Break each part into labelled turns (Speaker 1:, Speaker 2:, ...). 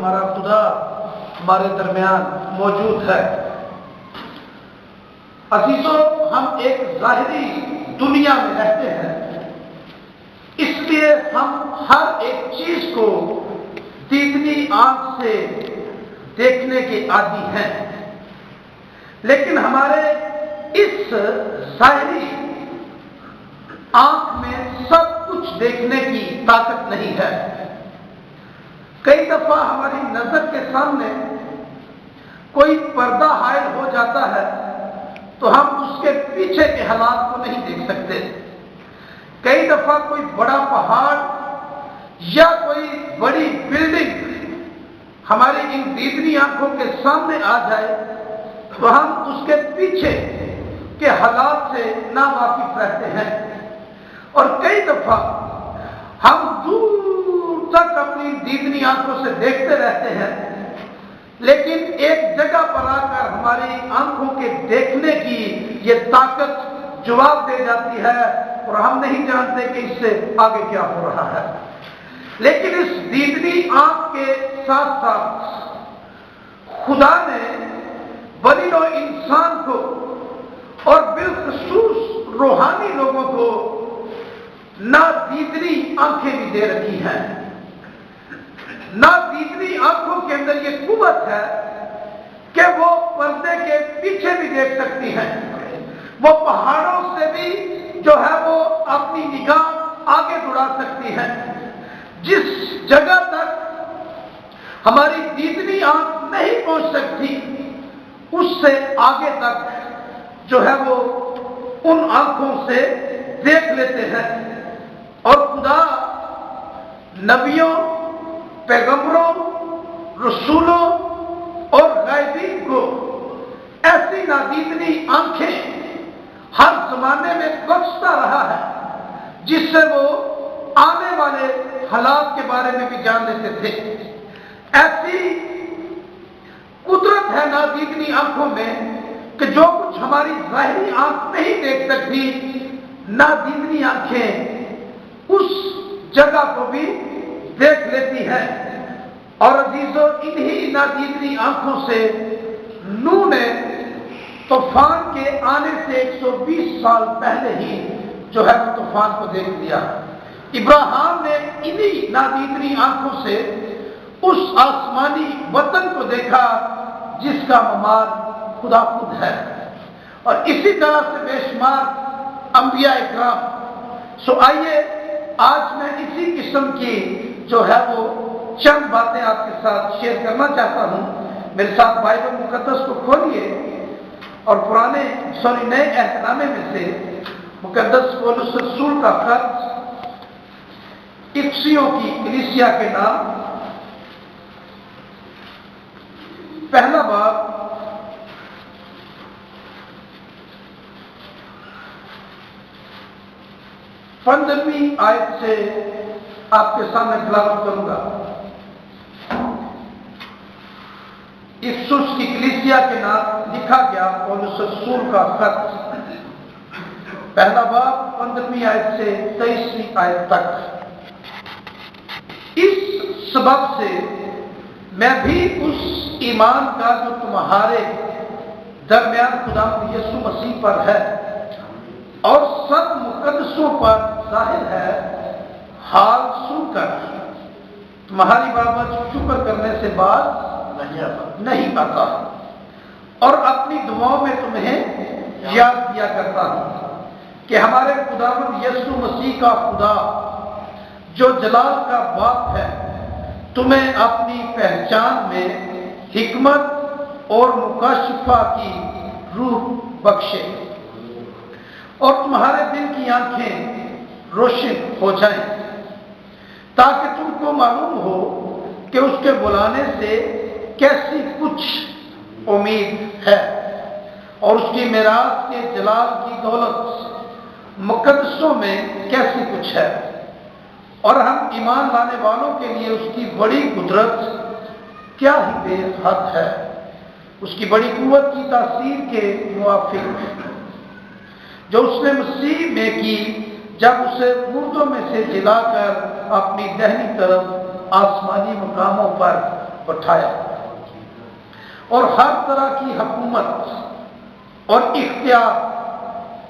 Speaker 1: ہمارا خدا ہمارے درمیان موجود ہے۔ عزیزوں، ہم ایک ظاہری دنیا میں رہتے ہیں، اس لیے ہم ہر ایک چیز کو دیدنی آنکھ سے دیکھنے کے عادی ہیں، لیکن ہمارے اس ظاہری آنکھ میں سب کچھ دیکھنے کی طاقت نہیں ہے۔ کئی دفعہ ہماری نظر کے سامنے کوئی پردہ حائل ہو جاتا ہے تو ہم اس کے پیچھے کے حالات کو نہیں دیکھ سکتے۔ کئی دفعہ کوئی بڑا پہاڑ یا کوئی بڑی بلڈنگ ہماری ان دیدنی آنکھوں کے سامنے آ جائے تو ہم اس کے پیچھے کے حالات سے ناواقف رہتے ہیں، اور کئی دفعہ ہم دور تک اپنی دیدنی آنکھوں سے دیکھتے رہتے ہیں، لیکن ایک جگہ پر آ کر ہماری آنکھوں کے دیکھنے کی یہ طاقت جواب دے جاتی ہے اور ہم نہیں جانتے کہ اس سے آگے کیا ہو رہا ہے۔ لیکن اس دیدنی آنکھ کے ساتھ ساتھ خدا نے بنی نوع انسان کو اور بالخصوص روحانی لوگوں کو نادیدنی آنکھیں بھی دے رکھی ہیں۔ نادیدنی آنکھوں کے اندر یہ قوت ہے کہ وہ پردے کے پیچھے بھی دیکھ سکتی ہیں، وہ پہاڑوں سے بھی جو ہے وہ اپنی نگاہ آگے بڑھا سکتی ہیں۔ جس جگہ تک ہماری دیدنی آنکھ نہیں پہنچ سکتی، اس سے آگے تک جو ہے وہ ان آنکھوں سے دیکھ لیتے ہیں، اور خدا نبیوں، پیغمبروں، رسولوں اور غائبین کو ایسی نادیدنی آنکھیں ہر زمانے میں بخشتا رہا ہے جس سے وہ آنے والے حالات کے بارے میں بھی جان لیتے تھے۔ ایسی قدرت ہے نادیدنی آنکھوں میں کہ جو کچھ ہماری ظاہری آنکھ نہیں دیکھ سکتی، نادیدنی آنکھیں اس جگہ کو بھی دیکھ لیتی ہیں۔ اور عزیزوں، انہی نادیدنی آنکھوں سے نوح نے طوفان کے آنے سے 120 سال پہلے ہی جو ہے وہ طوفان کو دیکھ لیا۔ ابراہیم نے انہی نادیدنی آنکھوں سے اس آسمانی وطن کو دیکھا جس کا ممار خدا خود ہے، اور اسی طرح سے بے شمار انبیاء اکرام۔ سو آئیے آج میں اسی قسم کی جو ہے وہ چند باتیں آپ کے ساتھ شیئر کرنا چاہتا ہوں۔ میرے ساتھ بائبل مقدس کو کھولیے اور نئے عہد نامے میں سے مقدس پولس رسول کا خط افسیوں کی کلیسیا کے نام، پہلا باب 15ویں آیت سے آپ کے سامنے تلاوت کروں گا۔ افسوس کی کلیسیا کے نام لکھا گیا پولس رسول کا خط، پہلا باب 15ویں آیت سے 23ویں آیت تک۔ اس سبب سے میں بھی اس ایمان کا جو تمہارے درمیان خدا یسوع مسیح پر ہے اور سب مقدسوں پر ظاہر ہے، حال سن کر تمہاری بابت شکر کرنے سے بات نہیں آتا، اور اپنی دعاؤں میں تمہیں یاد کیا کرتا ہوں کہ ہمارے خداوند یسوع مسیح کا خدا جو جلال کا باپ ہے تمہیں اپنی پہچان میں حکمت اور مکاشفہ کی روح بخشے، اور تمہارے دل کی آنکھیں روشن ہو جائیں، تاکہ تم کو معلوم ہو کہ اس کے بلانے سے کیسی کچھ امید ہے، اور اس کی میراث کے جلال کی دولت مقدسوں میں کیسی کچھ ہے، اور ہم ایمان لانے والوں کے لیے اس کی بڑی قدرت کیا ہی بے حد ہے، اس کی بڑی قوت کی تاثیر کے موافق جو اس نے مسیح میں کی جب اسے مردوں میں سے جلا کر اپنی دہنی طرف آسمانی مقاموں پر اٹھایا اور ہر طرح کی حکومت اور اختیار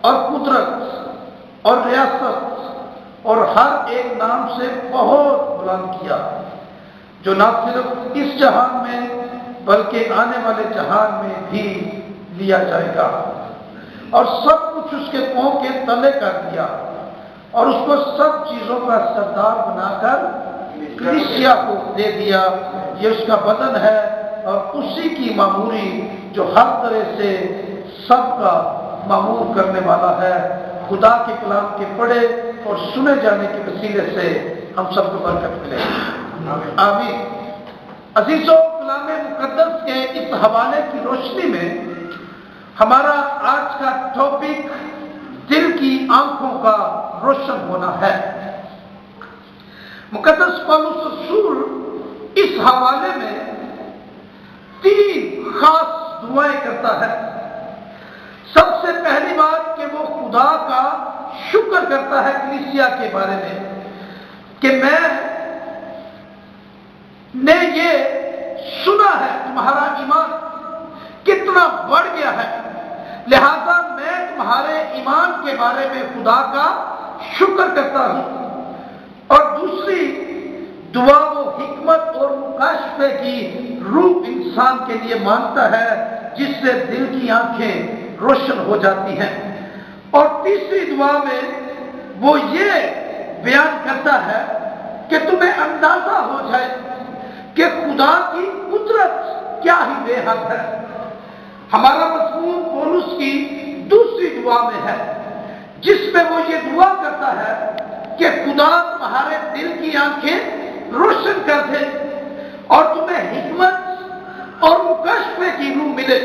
Speaker 1: اور قدرت اور ریاست اور ہر ایک نام سے بہت بلند کیا، جو نہ صرف اس جہان میں بلکہ آنے والے جہان میں بھی لیا جائے گا، اور سب کچھ اس کے پاؤں کے تلے کر دیا، اور اس کو سب چیزوں کا سردار بنا کر کلیسیا کو دے دیا۔ یہ اس کا بدن ہے اور اسی کی معموری جو ہر طرح سے سب کا معمور کرنے والا ہے۔ خدا کے کلام کے پڑھے اور سنے جانے کے وسیلے سے ہم سب کو برکت ملے، آمین۔ عزیزو، کلام مقدس کے اس حوالے کی روشنی میں ہمارا آج کا ٹاپک دل کی آنکھوں کا روشن ہونا ہے۔ مقدس پولس رسول اس حوالے میں 3 خاص دعائیں کرتا ہے۔ سب سے پہلی بات کہ وہ خدا کا شکر کرتا ہے کلیسیا کے بارے میں کہ میں نے یہ سنا ہے تمہارا ایمان کتنا بڑھ گیا ہے، لہذا میں تمہارے ایمان کے بارے میں خدا کا شکر کرتا ہوں۔ اور دوسری دعا وہ حکمت اور مکاشفے کی روح انسان کے لیے مانگتا ہے، جس سے دل کی آنکھیں روشن ہو جاتی ہیں۔ اور تیسری دعا میں وہ یہ بیان کرتا ہے کہ تمہیں اندازہ ہو جائے کہ خدا کی قدرت کیا ہی بے حد ہے۔ ہمارا مضمون پولس کی دوسری دعا میں ہے، جس میں وہ یہ دعا کرتا ہے کہ خدا تمہارے دل کی آنکھیں روشن کر دے اور تمہیں حکمت اور مکاشفے کی روح ملے۔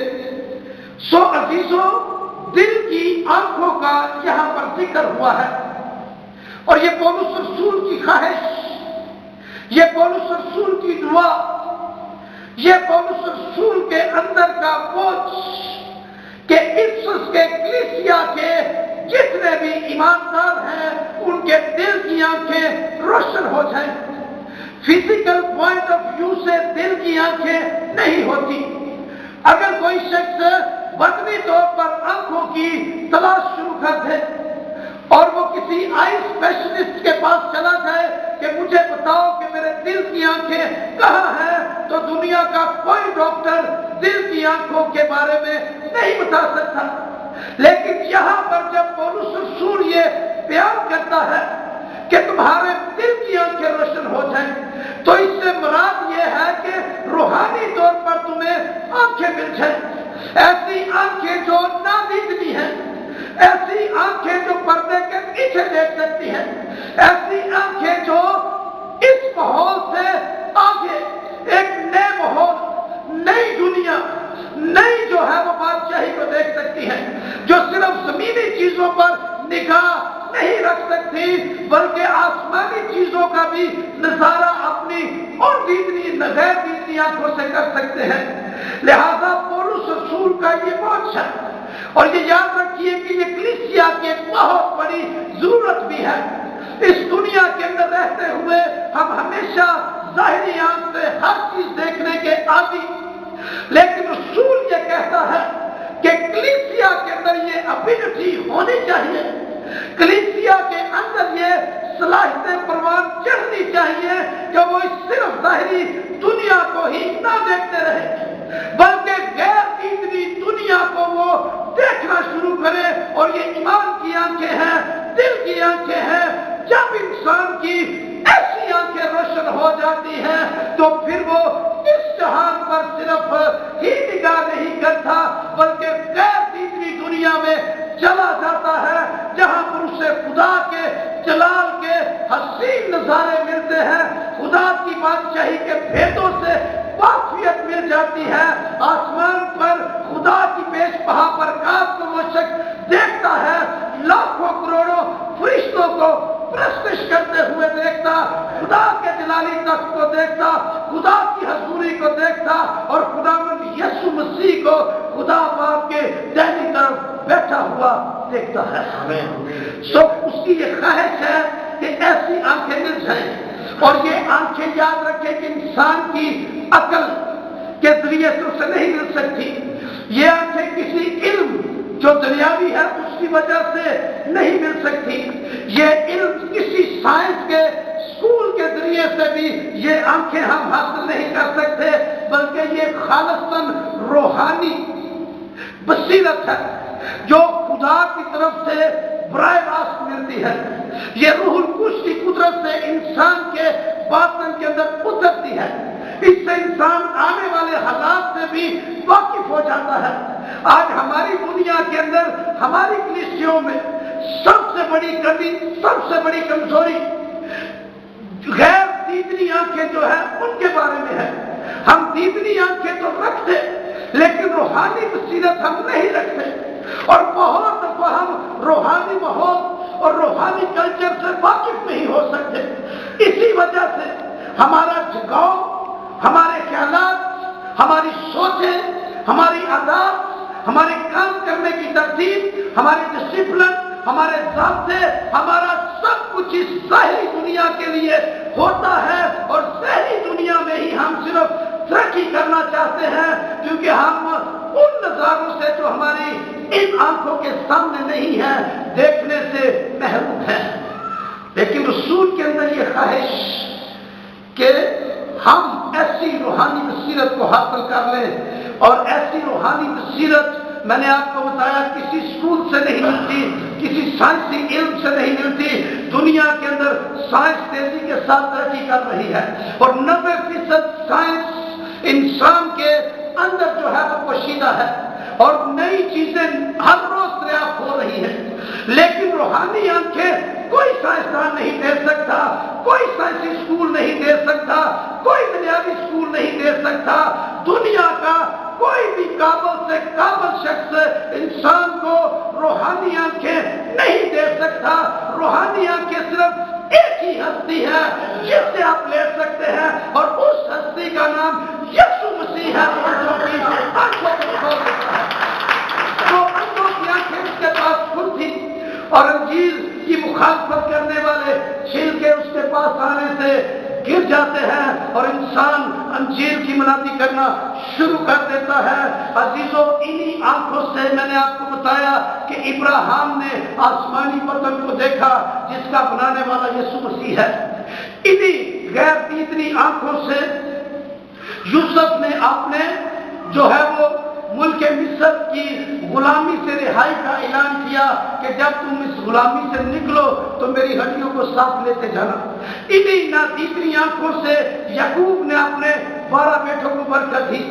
Speaker 1: سو عزیزو، دل کی آنکھوں کا یہاں پر ذکر ہوا ہے، اور یہ پولس رسول کی خواہش، یہ پولس رسول کی دعا، یہ پولس رسول کے اندر کا بوجھ کہ افسس کے کلیسیا کے جتنے بھی ایماندار ہیں ان کے دل کی آنکھیں روشن ہو جائیں۔ فزیکل پوائنٹ آف ویو سے دل کی آنکھیں نہیں ہوتی۔ اگر کوئی شخص بدنی طور پر آنکھوں کی تلاش شروع کر دے اور وہ کسی آئی اسپیشلسٹ کے پاس چلا جائے کہ مجھے بتاؤ کہ میرے دل کی آنکھیں کہاں ہیں، تو دنیا کا کوئی ڈاکٹر دل کی آنکھوں کے بارے میں نہیں بتا سکتا۔ لیکن یہاں پر جب پولس رسول یہ بیان کرتا ہے کہ تمہارے دل کی آنکھیں روشن ہو جائیں، تو اس سے مراد یہ ہے کہ روحانی طور پر تمہیں آنکھیں مل جائیں، ایسی آنکھیں جو نادیدنی ہیں، ایسی آنکھیں جو پردے کے پیچھے دیکھ سکتی ہیں، ایسی آنکھیں جو اس ماحول سے آگے ایک نئے ماحول، نئی دنیا، نئی جو ہے وہ بادشاہی کو دیکھ سکتی ہے، جو صرف زمینی چیزوں پر نگاہ نہیں رکھ سکتی بلکہ آسمانی چیزوں کا بھی نظارہ اپنی اور غیر دیدنی آنکھوں سے کر سکتے ہیں۔ لہذا پولس رسول کا یہ بوجھ ہے، اور یہ یاد رکھیے کہ یہ کلیسیا کی ایک بہت بڑی ضرورت بھی ہے۔ اس دنیا کے اندر رہتے ہوئے ہم ہمیشہ ظاہری آنکھ سے ہر چیز دیکھنے کے عادی، لیکن رسول یہ کہتا ہے کہ کلیسیا کے اندر یہ ابیلٹی ہونی چاہیے، کلیسیا کے اندر یہ صلاحیت پروان چڑھنی چاہیے کہ وہ صرف ظاہری دنیا کو ہی نہ دیکھتے رہے بلکہ غیر دیدنی دنیا کو وہ دیکھنا شروع کرے۔ اور یہ ایمان کی آنکھیں ہیں، دل کی آنکھیں ہیں۔ جب انسان کی ایسی آنکھیں روشن ہو جاتی ہیں تو پھر وہ اس جہان پر صرف ہی نگاہ نہیں کرتا بلکہ غیر دیدنی دنیا میں چلا جاتا ہے، جہاں پر اسے خدا کے جلال کے حسین نظارے ملتے ہیں، خدا کی بادشاہی کے بھیدوں سے واقفیت مل جاتی ہے۔ آسمان پر خدا کی پیش پہا پر کو وہ شخص دیکھتا ہے، لاکھوں کروڑوں فرشتوں کو پرستش کرتے ہوئے دیکھتا، خدا کے جلالی تخت کو دیکھتا، خدا کی حضوری کو دیکھتا، اور خداوند یسوع مسیح کو خدا باپ کے دائنی طرف بیٹھا ہوا دیکھتا ہے۔ سو اس کی یہ خواہش ہے کہ ایسی آنکھیں مل جائیں، اور یہ آنکھیں یاد رکھے کہ انسان کی عقل کے ذریعے سے اسے نہیں مل سکتی، یہ آنکھیں کسی علم جو دنیاوی ہے اس کی وجہ سے نہیں مل سکتی، یہ علم کسی سائنس کے اسکول کے ذریعے سے بھی یہ آنکھیں ہم حاصل نہیں کر سکتے، بلکہ یہ خالصاً روحانی بصیرت ہے جو خدا کی طرف سے براہ راست ملتی ہے۔ یہ روح القدس کی قدرت سے انسان کے باطن کے اندر اترتی ہے، اس سے انسان آنے والے حالات سے بھی واقف ہو جاتا ہے۔ آج ہماری دنیا کے اندر ہماری کلیسیوں میں سب سے بڑی کمی، سب سے بڑی کمزوری غیر دیدنی آنکھیں جو ہے ان کے بارے میں ہے۔ ہم دیدنی آنکھیں تو رکھتے لیکن روحانی بصیرت ہم نہیں رکھتے، اور بہت دفعہ ہم روحانی ماحول اور روحانی کلچر سے واقف نہیں ہو سکتے۔ اسی وجہ سے ہمارا جھکاؤ، ہمارے خیالات، ہماری سوچیں، ہماری عادات، ہمارے کام کرنے کی ترتیب، ہماری ڈسپلن، ہمارے ضابطے، ہمارا سب کچھ اس ظاہری دنیا کے لیے ہوتا ہے، اور ظاہری دنیا میں ہی ہم صرف ترقی کرنا چاہتے ہیں، کیونکہ ہم ان نظاروں سے جو ہماری ان آنکھوں کے سامنے نہیں ہے دیکھنے سے محروم ہیں۔ لیکن رسول کے اندر یہ خواہش کہ ہم ایسی روحانی بصیرت کو حاصل کر لیں، اور ایسی روحانی بصیرت میں نے آپ کو بتایا کسی اسکول سے نہیں ملتی، کسی سائنسی علم سے نہیں ملتی۔ دنیا کے اندر سائنس تیزی کے ساتھ ترقی کر رہی ہے، اور 90% سائنس انسان کے اندر جو ہے وہ پوشیدہ ہے، اور نئی چیزیں ہر روز دریافت ہو رہی ہیں، لیکن روحانی آنکھیں کوئی سائنسدان نہیں دے سکتا، کوئی سائنسی اسکول نہیں دے سکتا، کوئی دنیاوی اسکول نہیں دے سکتا۔ دنیا کا کوئی بھی قابل سے قابل شخص انسان کو روحانی آنکھیں نہیں دے سکتا۔ روحانی آنکھیں صرف ایک ہی ہستی ہے جس سے آپ لے سکتے ہیں، اور اس ہستی کا نام یسوع مسیح ہے، جو کہ آنکھوں کو کھول دیتا ہے۔ جو آنکھوں کی آنکھیں اس کے پاس کھل تھی، اور انجیل کی مخالفت کرنے والے چھل کے اس کے پاس آنے سے گر جاتے ہیں، اور انسان انجیل کی منادی کرنا شروع کر دیتا ہے۔ عزیزو، انہی آنکھوں سے میں نے آپ کو بتایا کہ ابراہیم نے آسمانی وطن کو دیکھا جس کا بنانے والا یسوع مسیح ہے۔ انہی غیر دیدنی آنکھوں سے یوسف نے اپنے جو ہے وہ ملک مصر کی غلامی سے رہائی کا اعلان کیا کہ جب تم اس غلامی سے نکلو تو میری ہڈیوں کو ساتھ لیتے جانا۔ انہی نادیدنی آنکھوں سے یعقوب نے اپنے 12 بیٹوں کو برکت دی۔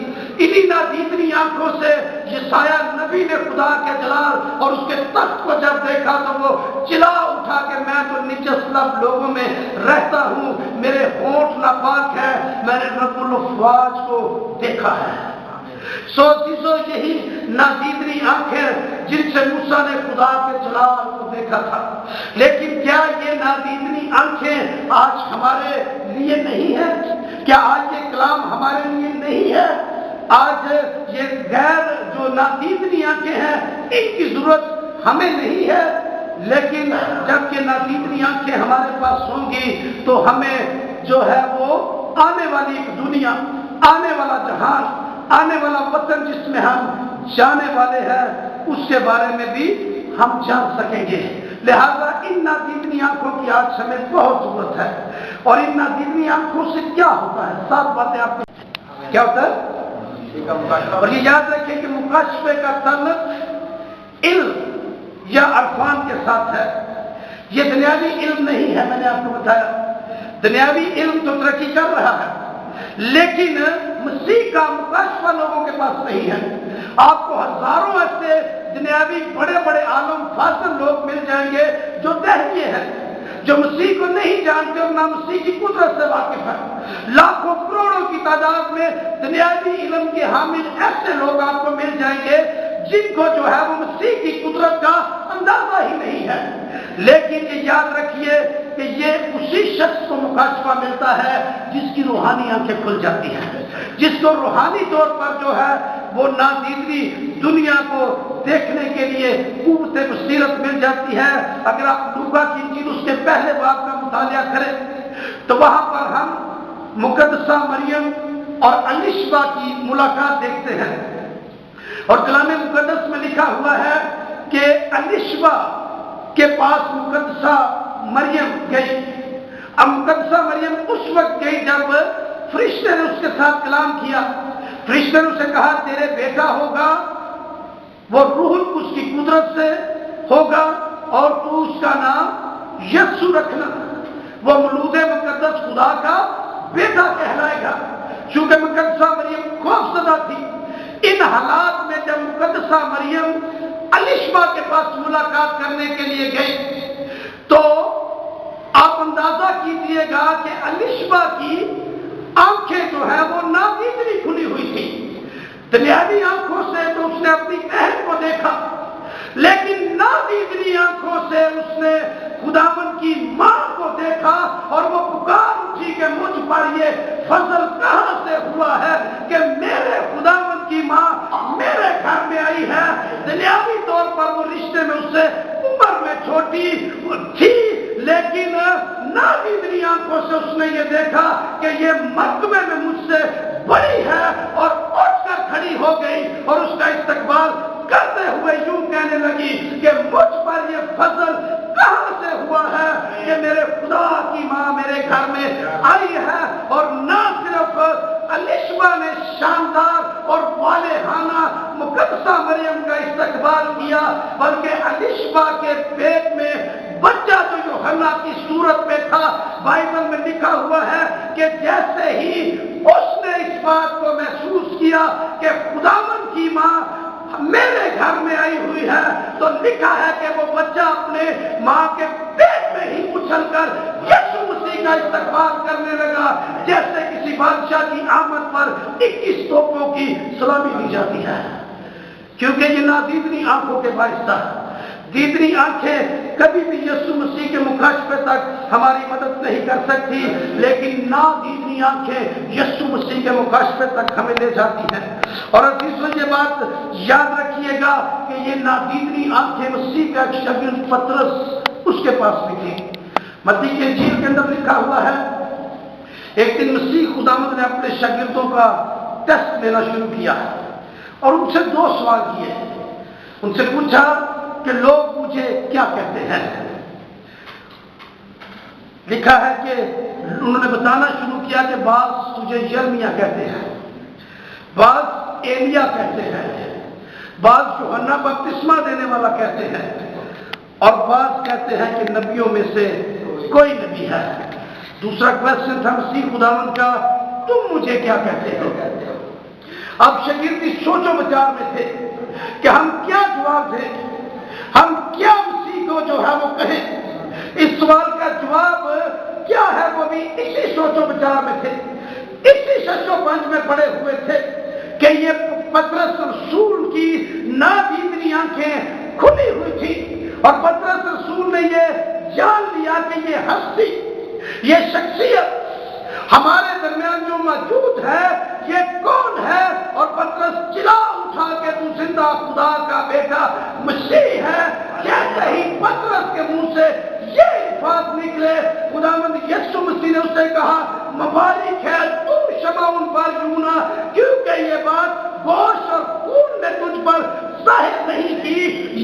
Speaker 1: انہی نادیدنی آنکھوں سے یسایہ نبی نے خدا کے جلال اور اس کے تخت کو جب دیکھا تو وہ چلا اٹھا کہ میں تو نجس لب لوگوں میں رہتا ہوں، میرے ہونٹ ناپاک ہے، میں نے رب الافواج کو دیکھا ہے۔ سوچو، یہی نادیدنی آنکھیں جن سے موسیٰ نے خدا کے جلال کو دیکھا تھا، لیکن کیا یہ نادیدنی آنکھیں آج ہمارے لیے نہیں ہے؟ کیا آج یہ کلام ہمارے لیے نہیں ہے؟ آج یہ غیر جو نادیدنی آنکھیں ہیں ان کی ضرورت ہمیں نہیں ہے، لیکن جب کہ نادیدنی آنکھیں ہمارے پاس ہوں گی تو ہمیں جو ہے وہ آنے والی ایک دنیا، آنے والا جہان، آنے والا وطن جس میں ہم جانے والے ہیں اس کے بارے میں بھی ہم جان سکیں گے۔ لہذا ان نادیدنی آنکھوں کی آج ہمیں بہت ضرورت ہے۔ اور ان نادیدنی آنکھوں سے کیا ہوتا ہے؟ 7 باتیں آپ کو کیا ہوتا ہے، اور یہ یاد رکھیں کہ مکاشفے کا تعلق علم یا عرفان کے ساتھ ہے، یہ دنیاوی علم نہیں ہے۔ میں نے آپ کو بتایا دنیاوی علم تو ترقی کر رہا ہے، لیکن مسیح کا مکاشفہ لوگوں کے پاس نہیں ہے۔ آپ کو ہزاروں ایسے دنیاوی بڑے بڑے عالم فاضل لوگ مل جائیں گے جو دہریے ہیں، جو مسیح کو نہیں جانتے اور نہ مسیح کی قدرت سے واقف ہیں۔ لاکھوں کروڑوں کی تعداد میں دنیاوی علم کے حامل ایسے لوگ آپ کو مل جائیں گے جن کو جو ہے وہ مسیح کی قدرت کا اندازہ ہی نہیں ہے۔ لیکن یہ یاد رکھیے کہ یہ اسی شخص کو مکاشفہ ملتا ہے جس کی روحانی آنکھیں کھل جاتی ہیں، جس کو روحانی طور پر جو ہے وہ نادیدنی دنیا کو دیکھنے کے لیے قوت بصیرت مل جاتی ہے۔ اگر آپ لوکا کی انجیل اس کے پہلے باب کا مطالعہ کریں تو وہاں پر ہم مقدسہ مریم اور الشبا کی ملاقات دیکھتے ہیں، اور کلام مقدس میں لکھا ہوا ہے کہ الشبا کے پاس مقدسہ مریم گئی۔ اب مقدسہ مریم اس وقت گئی جب فرشتے نے اس کے ساتھ کلام کیا۔ فرشتے نے اسے کہا تیرے بیٹا ہوگا، وہ روح القدس کی قدرت سے ہوگا، اور تو اس کا نام یسوع رکھنا، وہ مولود مقدس خدا کا بیٹا کہلائے گا۔ چونکہ مقدسہ مریم خوفزدہ تھی، ان حالات میں جب مقدسہ مریم الشبا کے پاس ملاقات کرنے کے لیے گئی تو آپ اندازہ کیجئے گا کہ الشبا کی آنکھیں جو ہے وہ نادیدنی کھلی ہوئی تھی۔ دنیاوی آنکھوں سے تو اس نے اپنی بہن کو دیکھا، لیکن نادیدنی آنکھوں سے اس نے خداوند کی ماں کو دیکھا، اور وہ پکار اٹھی کہ مجھ پر یہ فضل کہاں سے ہوا ہے کہ میرے خداوند کی ماں میرے گھر میں آئی ہے۔ دنیاوی طور پر وہ رشتے میں اس سے عمر میں چھوٹی تھی، لیکن نادیدنی آنکھوں سے اس نے یہ دیکھا کہ یہ مرتبے میں مجھ سے بڑی ہے، اور اٹھ کر کھڑی ہو گئی اور اس کا استقبال کرتے ہوئے یوں کہنے لگی کہ مجھ پر یہ فضل کہاں سے ہوا ہے کہ میرے خدا کی ماں میرے گھر میں آئی ہے۔ اور نہ صرف الشبا نے شاندار اور والہانہ مقدسہ مریم کا استقبال کیا، بلکہ الشبا کے پیٹ میں بچہ جو یوحنا کی صورت میں تھا، بائبل میں لکھا ہوا ہے کہ جیسے ہی اس نے اس بات کو محسوس کیا کہ خداوند کی ماں میرے گھر میں آئی ہوئی ہے، تو لکھا ہے کہ وہ بچہ اپنے ماں کے پیٹ میں ہی اچھل کر یسوع مسیح کا استقبال کرنے لگا، جیسے کسی بادشاہ کی آمد پر 21 توپوں کی سلامی دی جاتی ہے۔ کیونکہ یہ نادیدنی آنکھوں کے باعث تھا۔ دیدنی آنکھیں کبھی بھی یسوع مسیح کے مکاشفے تک ہماری مدد نہیں کر سکتی، لیکن نادیدنی آنکھیں یسوع مسیح کے مکاشفے تک ہمیں لے جاتی ہیں۔ اور عزیزو یہ بات یاد رکھیے گا کہ یہ نادیدنی آنکھیں مسیح کا ایک شاگرد پطرس اس کے پاس بھی تھی۔ متی کی انجیل کے اندر لکھا ہوا ہے ایک دن مسیح خداوند نے اپنے شاگردوں کا ٹیسٹ لینا شروع کیا اور ان سے 2 سوال کیے۔ ان سے پوچھا کہ لوگ مجھے کیا کہتے ہیں۔ لکھا ہے کہ انہوں نے بتانا شروع کیا کہ بعض تجھے یرمیا کہتے ہیں، بعض ایلیا کہتے ہیں، بعض یوحنا بپتسمہ دینے والا کہتے ہیں، اور بعض کہتے ہیں کہ نبیوں میں سے کوئی نبی ہے۔ دوسرا کویسچن تھا مسیح خداوند کا، تم مجھے کیا کہتے ہو؟ اب شاگردی سوچ و بچار میں تھے کہ ہم کیا جواب دیں، ہم کیا مسیح کو جو ہے وہ کہیں۔ اس سوال کا جواب کیا ہے وہ بھی اسی سوچ و بچار میں تھے، اسی شش و پنج میں پڑے ہوئے تھے کہ یہ پطرس رسول کی نادیدنی آنکھیں کھلی ہوئی تھی، اور پطرس رسول نے یہ جان لیا کہ یہ ہستی، یہ شخصیت ہمارے درمیان جو موجود ہے یہ کون ہے، اور پطرس چلا اٹھا کہ تو زندہ خدا کا بیٹا مسیح ہے۔ جیسے ہی پطرس کے منہ سے یہ الفاظ نکلے، خداوند یسوع مسیح نے اسے کہا مبارک ہے تو شمعون بارجونا، کیونکہ یہ بات گوشت اور خون نے تجھ پر ظاہر نہیں کی،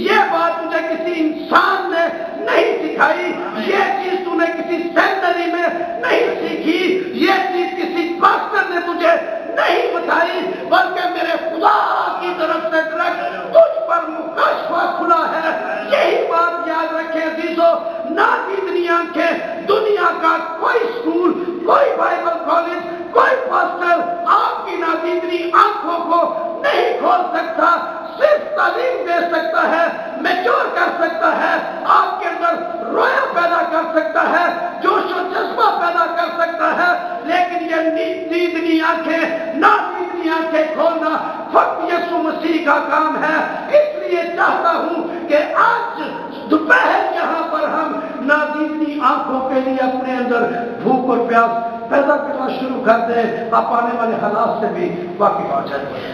Speaker 1: یہ بات تجھے کسی انسان نے نہیں سکھائی، یہ چیز تو نے کسی سیمینری میں نہیں سیکھی، یہ چیز کسی پاسٹر نے تجھے نہیں بتائی، بلکہ میرے خدا کی طرف سے تجھ پر مکاشفہ کھلا ہے۔ یہی بات یاد رکھیں عزیزو، نادیدنی آنکھیں دنیا کا کوئی اسکول، کوئی بائبل کالج، کوئی پاسٹر آپ کی نادیدنی آنکھوں کو نہیں کھول سکتا، صرف تعلیم دے سکتا ہے، میچور کر سکتا ہے، آپ کے اندر رویا پیدا کر سکتا ہے، جوش و جذبہ پیدا کر سکتا ہے، لیکن یہ نادیدنی آنکھیں، نادیدنی آنکھیں کھولنا فقط یسوع مسیح کا کام ہے۔ اس لیے چاہتا ہوں کہ آج دوپہر یہاں پر ہم نادیدنی آنکھوں کے لیے اپنے اندر بھوک اور پیاس پیدا کرنا شروع کر دیں، آپ آنے والے حالات سے بھی واقف ہو جائیں۔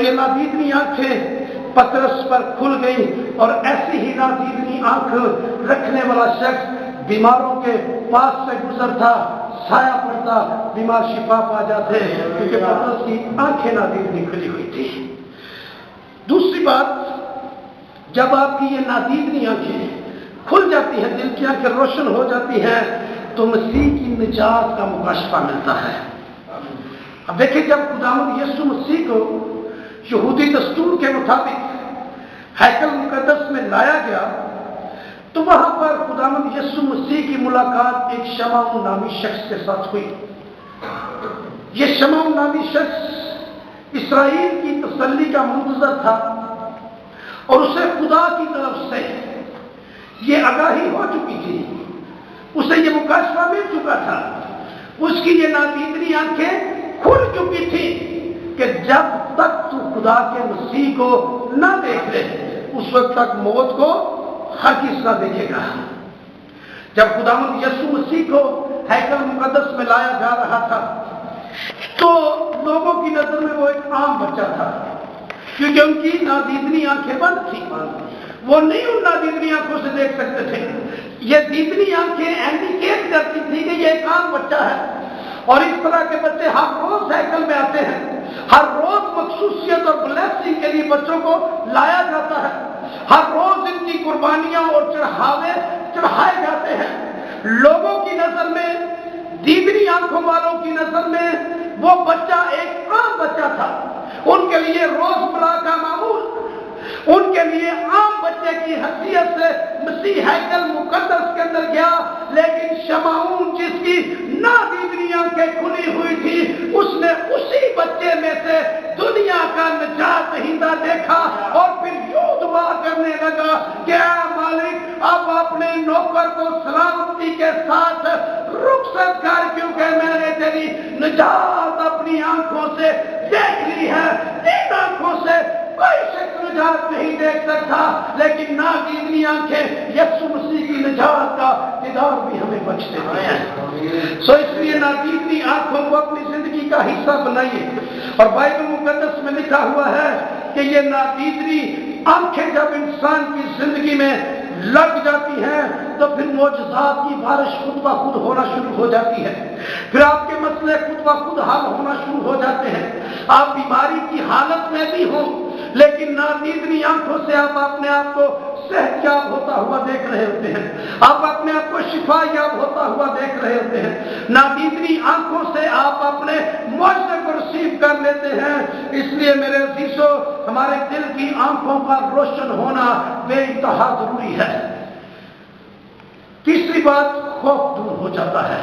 Speaker 1: یہ نادیدنی آنکھیں پطرس پر کھل گئی، اور ایسی ہی نادیدنی آنکھ رکھنے والا شخص بیماروں کے پاس سے گزرتا، سایہ پڑتا، بیمار شفا پا جاتے، کیونکہ پطرس کی آنکھیں نادیدنی کھلی ہوئی تھی۔ دوسری بات، جب آپ کی یہ نادیدنی آنکھیں کھل جاتی ہیں، دل کی آنکھیں روشن ہو جاتی ہیں، تو مسیح کی نجات کا مکاشفہ ملتا ہے۔ اب دیکھیں، جب خداوند یسوع مسیح کو یہودی دستور کے مطابق ہیکل مقدس میں لایا گیا، تو وہاں پر خداوند یسوع مسیح کی ملاقات ایک شمعون نامی شخص کے ساتھ ہوئی۔ یہ شمعون نامی شخص اسرائیل کی تسلی کا منتظر تھا، اور اسے خدا کی طرف سے یہ آگاہی ہو چکی تھی، اسے یہ مکاشفہ مل چکا تھا، اس کی یہ نادیدنی آنکھیں کھل چکی تھی کہ جب تک تو خدا کے مسیح کو نہ دیکھ لے، اس وقت تک موت کو ہرگز نہ دیکھے گا۔ جب خداوند یسوع مسیح کو ہیکل مقدس میں لایا جا رہا تھا، تو لوگوں کی نظر میں وہ ایک عام بچہ تھا، کیونکہ ان کی نادیدنی آنکھیں بند تھی، وہ نہیں ان نادیدنی آنکھوں سے دیکھ سکتے تھے۔ یہ دیدنی آنکھیں انڈیکیٹ کرتی تھی کہ یہ ایک عام بچہ ہے، اور اس طرح کے بچے ہر روز ہیکل میں آتے ہیں، ہر روز مخصوصیت اور بلیسنگ کے لیے بچوں کو لایا جاتا ہے، ہر روز ان کی قربانیاں اور چڑھاوے چڑھائے جاتے ہیں۔ لوگوں کی نظر میں، دیدنی آنکھوں والوں کی نظر میں وہ بچہ ایک عام بچہ تھا، ان کے لیے روزمرہ کا معمول، ان کے لیے عام بچے کی حیثیت سے مسیح ہیکل مقدس کے اندر گیا۔ لیکن شمعون، جس کی نادیدنی آنکھیں کھلی ہوئی تھی، اس نے اسی بچے میں سے دنیا کا نجات دہندہ دیکھا، اور پھر یوں دعا کرنے لگا کہ اے مالک، اب اپنے نوکر کو سلامتی کے ساتھ رخصت کر، کیونکہ میں نے تیری نجات اپنی آنکھوں سے دیکھ لی ہے۔ ان آنکھوں سے کوئی شخص نجات نہیں دیکھ سکتا، لیکن نادیدنی آنکھیں یسوع مسیح کی نجات کا دیدار بھی ہمیں بخش دیتی ہیں۔ سو اس لیے نادیدنی آنکھوں کو اپنی زندگی کا حصہ بنائیے، اور بائبل مقدس میں لکھا ہوا ہے کہ یہ نادیدنی آنکھیں جب انسان کی زندگی میں لگ جاتی ہیں تو پھر معجزات کی بارش خود بخود ہونا شروع ہو جاتی ہے، پھر آپ کے مسئلے خود بخود حل ہونا شروع ہو جاتے ہیں۔ آپ بیماری کی حالت میں بھی ہوں، لیکن نادیدنی آنکھوں سے آپ اپنے آپ کو صحت یاب ہوتا ہوا دیکھ رہے ہوتے ہیں، آپ اپنے آپ کو شفا یاب ہوتا ہوا دیکھ رہے ہوتے ہیں۔ نادیدنی آنکھوں سے آپ اپنے معجزے کو ریسیو کر لیتے ہیں۔ اس لیے میرے عزیزو، ہمارے دل کی آنکھوں کا روشن ہونا بے انتہا ضروری ہے۔ تیسری بات، خوف دور ہو جاتا ہے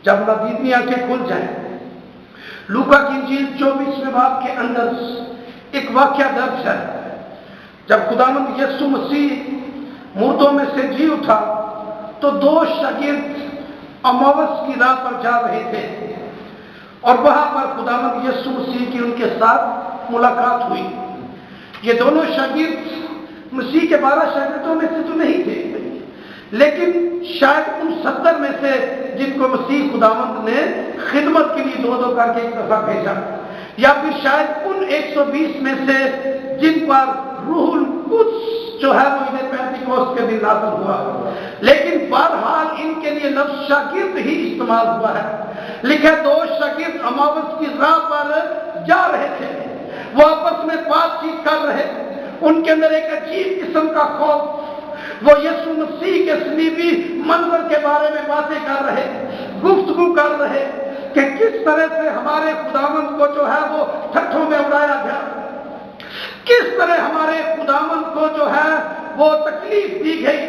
Speaker 1: جب نادیدنی آنکھیں کھل جائیں۔ لوکا کی انجیل 24ویں باب کے اندر ایک واقعہ درج ہے۔ جب خداوند یسوع مسیح مردوں میں سے جی اٹھا، تو دو شاگرد اماوس کی راہ پر جا رہے تھے، اور وہاں پر خداوند یسوع مسیح کی ان کے ساتھ ملاقات ہوئی۔ یہ دونوں شاگرد مسیح کے 12 شاگردوں میں سے تو نہیں تھے، لیکن شاید ان 70 میں سے جن کو مسیح خداوند نے خدمت کے لیے دو کر کے ایک دفعہ بھیجا، یا پھر شاید ان 120 میں سے جن پر روح القدس جو ہے وہ انہیں پینتیکوست کے دن نازل ہوا۔ لیکن بہرحال ان کے لیے لفظ شاگرد ہی استعمال ہوا ہے۔ لکھا دو شاگرد اماوس کی راہ پر جا رہے تھے، وہ آپس میں بات چیت کر رہے، ان کے اندر ایک عجیب قسم کا خوف، وہ یسوع مسیح کے صلیبی منظر کے بارے میں باتیں کر رہے، گفتگو کر رہے کہ کس طرح سے ہمارے خداوند کو جو ہے وہ ٹھٹھوں میں اڑایا گیا، کس طرح ہمارے خداوند کو جو ہے وہ تکلیف دی گئی،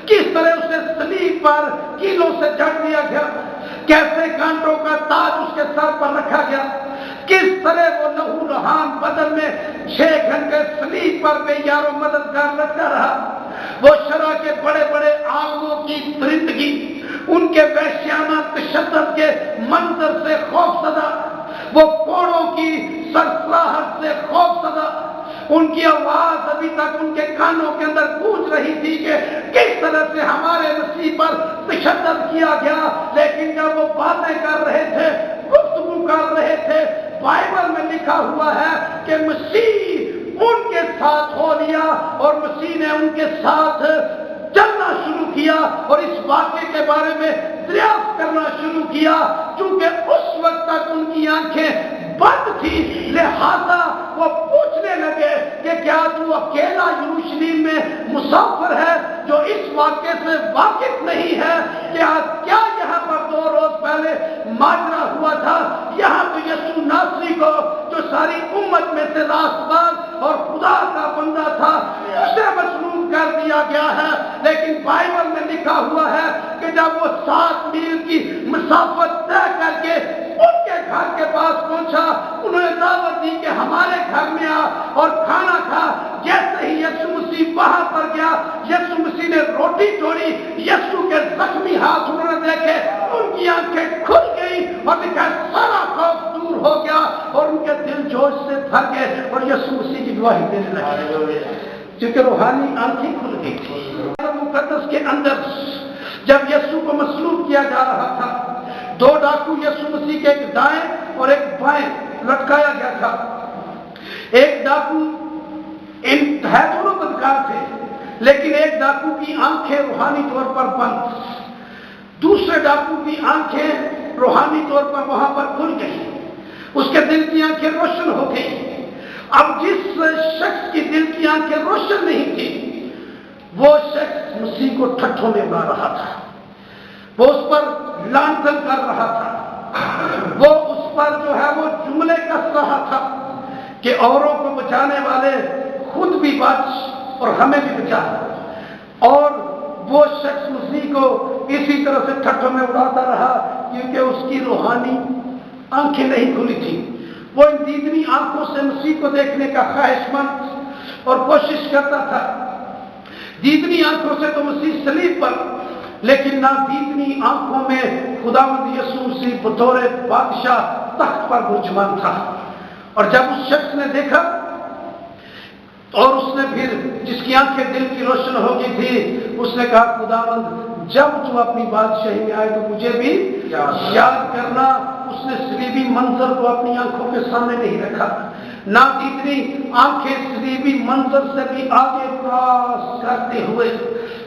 Speaker 1: کس طرح اسے صلیب پر کیلوں سے جڑ دیا گیا، کیسے کانٹوں کا تاج اس کے سر پر رکھا گیا، کس طرح وہ لہو لہان بدن میں 6 گھنٹے صلیب پر بے یار و مددگار لگتا رہا۔ وہ شرع کے بڑے بڑے عالموں کی درندگی، ان کے وحشیانہ تشدد کے منظر سے خوف زدہ، وہ کوڑوں کی سرسراہٹ سے خوف زدہ، ان کی آواز ابھی تک ان کے کانوں کے اندر گونج رہی تھی کہ کس طرح سے ہمارے مسیح پر تشدد کیا گیا۔ لیکن جب وہ باتیں کر رہے تھے، گفتگو کر رہے تھے، بائبل میں لکھا ہوا ہے کہ مسیح ان کے ساتھ ہو لیا، اور مسیح نے ان کے ساتھ چلنا شروع کیا اور اس واقعے کے بارے میں دریافت کرنا شروع کیا۔ چونکہ اس وقت تک ان کی آنکھیں بند تھی، لہذا وہ پوچھنے لگے کہ کیا تو اکیلا یروشلم میں مسافر ہے جو اس واقعے سے واقف نہیں ہے؟ کیا یہاں پر 2 روز پہلے ماجرا ہوا تھا؟ یہاں پہ یسوع ناصری کو جو ساری امت میں سے راست باز اور خدا کا بندہ تھا اسے مصلوب کر دیا گیا ہے، لیکن بائبل میں لکھا ہوا ہے کہ جب وہ 7 میل کی مسافت طے کر کے ان کے گھر کے پاس پہنچا، انہوں نے دعوت دی کہ ہمارے گھر میں آ اور کھانا کھا۔ جیسے ہی یسوع مسیح وہاں پر گیا، یسوع مسیح نے روٹی توڑی، یسوع کے زخمی ہاتھ انہوں نے دیکھے، ان کی آنکھیں کھل گئی اور دیکھا سارا خوف دور ہو گیا اور ان کے دل جوش سے بھر گئے اور یسوع مسیح کی گواہی دینے لگے، کیونکہ روحانی آنکھیں کھل گئی تھی۔ مقدس کے اندر جب یسوع کو مصلوب کیا جا رہا تھا، 2 ڈاکو یسوع مسیح کے ایک دائیں اور ایک بائیں لٹکایا گیا تھا۔ ایک ڈاکو انتہائی دونوں بدکار تھے، لیکن ایک ڈاکو کی آنکھیں روحانی طور پر بند، دوسرے ڈاکو کی آنکھیں روحانی طور پر وہاں پر کھل گئی، اس کے دل کی آنکھیں روشن ہو گئی۔ اب جس شخص کی دل کی آنکھیں روشن نہیں تھی، وہ شخص مسیح کو ٹھٹھوں میں اڑا رہا تھا، وہ اس پر لانتن کر رہا تھا، وہ اس پر جو ہے وہ جملے کس رہا تھا کہ اوروں کو بچانے والے خود بھی بچ اور ہمیں بھی بچا۔ اور وہ شخص مسیح کو اسی طرح سے ٹھٹھوں میں اڑاتا رہا کیونکہ اس کی روحانی آنکھیں نہیں کھلی تھی۔ وہ ان دیدنی آنکھوں سے مسیح کو دیکھنے کا خواہش مند اور کوشش کرتا تھا۔ دیدنی آنکھوں سے تو مسیح صلیب پر، لیکن نہ دیدنی آنکھوں میں خداوند یسوع مسیح بطور بادشاہ تخت پر برجمان تھا۔ اور جب اس شخص نے دیکھا اور اس نے پھر جس کی آنکھیں دل کی روشن ہو گئی تھی، اس نے کہا خداوند جب تو اپنی بادشاہی میں آئے تو مجھے بھی یاد کرنا۔ اس نے صلیبی منظر کو اپنی آنکھوں کے سامنے نہیں رکھا، نہ دیدنی آنکھیں صلیبی منظر سے بھی آگے کراس کرتے ہوئے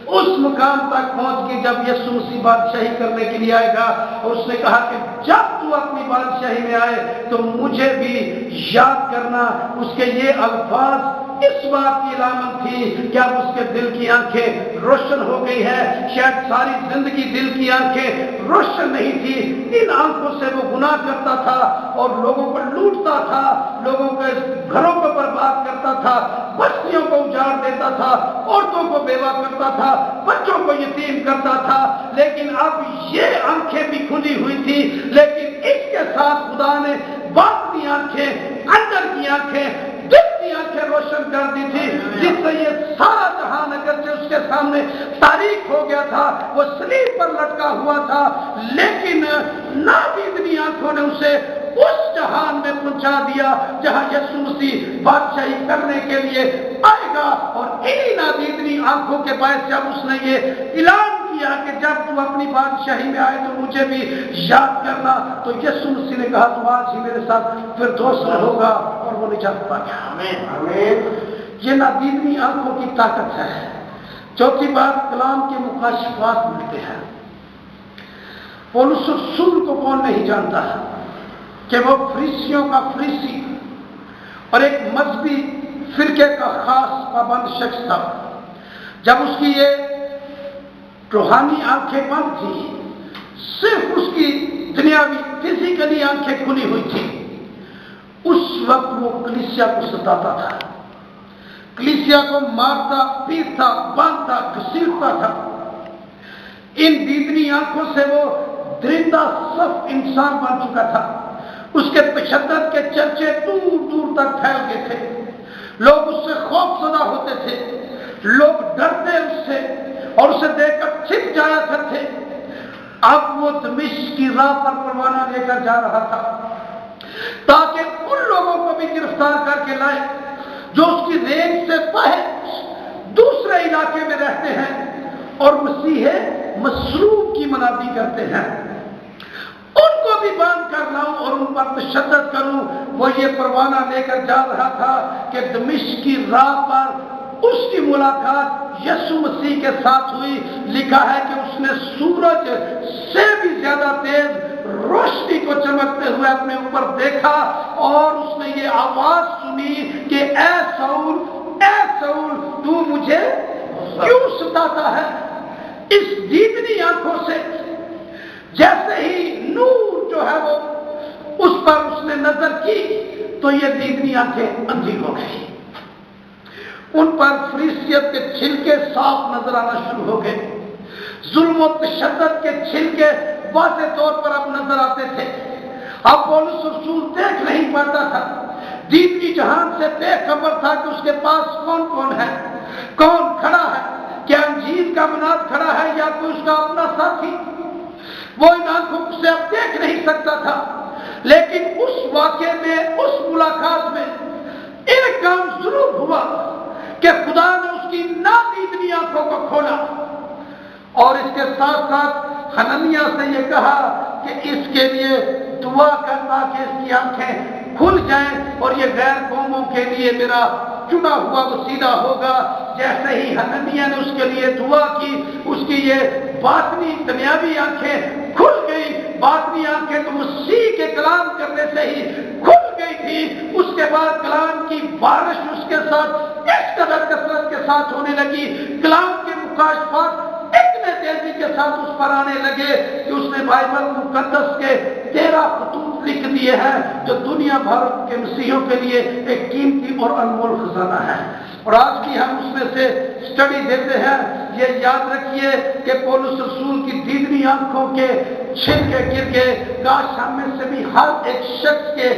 Speaker 1: اس مقام تک پہنچ گئی جب یسوع مسیح بادشاہی کرنے کے لیے آئے گا، اور اس نے کہا کہ جب تو اپنی بادشاہی میں آئے تو مجھے بھی یاد کرنا۔ اس کے یہ الفاظ اس بات کی علامت تھی کہ اب اس کے دل کی آنکھیں روشن ہو گئی ہے۔ شاید ساری زندگی دل کی آنکھیں روشن نہیں تھی، ان آنکھوں سے وہ گناہ کرتا تھا اور لوگوں کو لوٹتا تھا، لوگوں کے گھروں کو برباد کرتا تھا، بستیوں کو اجاڑ دیتا تھا، عورتوں کو بیوہ کرتا تھا، بچوں کو یتیم کرتا تھا۔ لیکن اب یہ آنکھیں بھی کھلی ہوئی تھی، لیکن اس کے ساتھ خدا نے باطنی آنکھیں، اندر کی آنکھیں، دل کی آنکھیں روشن کر دی تھی، جس سے یہ سارا جہان اگرچہ اس کے سامنے تاریک ہو گیا تھا، وہ صلیب پر لٹکا ہوا تھا، لیکن نادیدنی آنکھوں نے اسے اس جہان میں پہنچا دیا جہاں یسوع مسیح بادشاہی کرنے کے لیے آئے گا۔ اور انہی نادیدنی آنکھوں کے باعث جب اس نے یہ اعلان کیا کہ جب تو اپنی بادشاہی میں آئے تو مجھے بھی یاد کرنا، تو یسوع مسیح نے کہا تو آج ہی میرے ساتھ فردوس میں ہوگا، اور وہ نجات پا گیا۔ آمین۔ یہ نادیدنی آنکھوں کی طاقت ہے۔ چوتھی بات، کلام کے مکاشفات ملتے ہیں۔ پولس الرسول کو کون نہیں جانتا ہے کہ وہ فریسیوں کا فریسی اور ایک مذہبی فرقے کا خاص پابند شخص تھا۔ جب اس کی یہ روحانی آنکھیں بند تھی، صرف اس کی دنیاوی فزیکلی آنکھیں کھلی ہوئی تھی، اس وقت وہ کلیسیا کو ستاتا تھا، کلیسیا کو مارتا، پیٹتا، باندھتا، گھسیٹتا تھا۔ ان دیدنی آنکھوں سے وہ درندہ صف انسان بن چکا تھا۔ اس کے تشدد کے چرچے دور دور تک پھیل گئے تھے، لوگ اس سے خوف زدہ ہوتے تھے، لوگ ڈرتے اس سے اور اسے دیکھ کر چھپ جایا کرتے۔ اب وہ دمشق کی راہ پر پروانہ لے کر جا رہا تھا تاکہ ان لوگوں کو بھی گرفتار کر کے لائے جو اس کی رینج سے باہر دوسرے علاقے میں رہتے ہیں اور مسیح مصلوب کی منادی کرتے ہیں، ان کو بھی باندھ کر لاؤں اور ان پر تشدد کروں۔ وہ یہ پروانہ لے کر جا رہا تھا کہ دمشق کی راہ پر اس کی ملاقات یسوع مسیح کے ساتھ ہوئی. لکھا ہے کہ اس نے سورج سے بھی زیادہ تیز روشنی کو چمکتے ہوئے اپنے اوپر دیکھا اور اس نے یہ آواز سنی کہ اے سول تو مجھے کیوں ستاتا ہے. اس دیدنی آنکھوں سے جیسے ہی نور جو ہے وہ اس پر اس نے نظر کی تو یہ دیدنی آنکھیں اندھی ہو گئی. ان پر فریسیت کے چھلکے صاف نظر آنا شروع ہو گئے. ظلم و تشدد کے چھلکے واضح طور پر اب نظر آتے تھے. اب پولس رسول دیکھ نہیں پاتا تھا. دیدنی جہان سے بے خبر تھا کہ اس کے پاس کون کون ہے, کون کھڑا ہے, کیا انجیل کا مناد کھڑا ہے یا کوئی اس کا اپنا ساتھی. وہ ان آنکھوں سے اب دیکھ نہیں سکتا تھا. لیکن اس واقعے میں, اس ملاقات میں ایک کام ضرور ہوا کہ خدا نے اس کی نادیدنی آنکھوں کو کھولا اور اس کے ساتھ ساتھ حننیہ سے یہ کہا کہ اس کے لیے دعا کرنا کہ اس کی آنکھیں کھل جائیں اور یہ غیر قوموں کے لیے میرا چنا ہوا وسیلہ ہوگا. جیسے ہی حننیہ نے اس کے لیے دعا کی, اس کی یہ باطنی دنیاوی آنکھیں کھل گئی. باطنی آنکھیں تو مسیح کے کلام کرنے سے ہی کھل گئی تھی. اس کے بعد کلام کی بارش اس کے ساتھ اس قدر کثرت کے ساتھ ہونے لگی. کلام کے مکاشفات اتنے تیزی کے ساتھ اس پر آنے لگے کہ اس نے بائبل مقدس کے 13 خطوط لکھ دیے ہیں جو دنیا بھر کے مسیحیوں کے لیے ایک قیمتی اور انمول خزانہ ہے. اور آج بھی ہم اس میں سے اسٹڈی دیتے ہیں. یہ یاد رکھیے کہ پولس رسول کی دیدنی آنکھوں کے چھلکے گر گئے. کاش ہم میں سے بھی ہر ایک شخص کے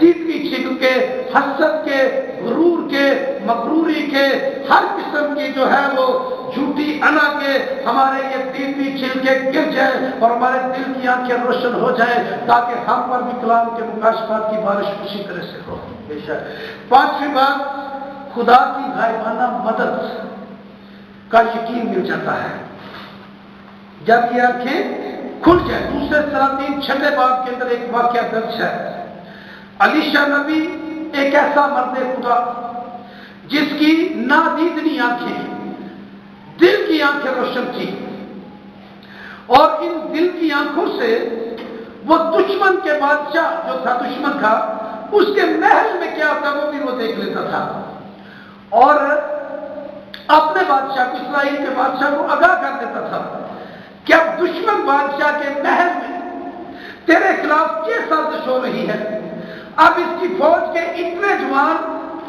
Speaker 1: دیدنی چھلکے, حسد کے, غرور کے, مغروری کے, ہر قسم کی جو ہے وہ جھوٹی انا کے ہمارے یہ دیدنی چھلکے گر جائیں اور ہمارے دل کی آنکھیں روشن ہو جائیں تاکہ ہم پر بھی کلام کے مکاشفات کی بارش اسی طرح سے ہو. بے شک. 5ویں بات, خدا کی غائبانہ مدد کا یقین مل جاتا ہے جب یہ آنکھیں کھل جائیں. دوسرے سلاطین 6 باب کے اندر ایک واقعہ درج ہے. الیشا نبی ایک ایسا مرد خدا جس کی نادیدنی آنکھیں, دل کی آنکھیں روشن تھی اور ان دل کی آنکھوں سے وہ دشمن کے بادشاہ جو تھا, دشمن تھا, اس کے محل میں کیا تھا وہ بھی وہ دیکھ لیتا تھا اور اپنے بادشاہ کو, اسرائیل کے بادشاہ کو آگاہ کر دیتا تھا کہ اب دشمن بادشاہ کے محل میں تیرے خلاف یہ سازش ہو رہی ہے. اب اس کی فوج کے اتنے جوان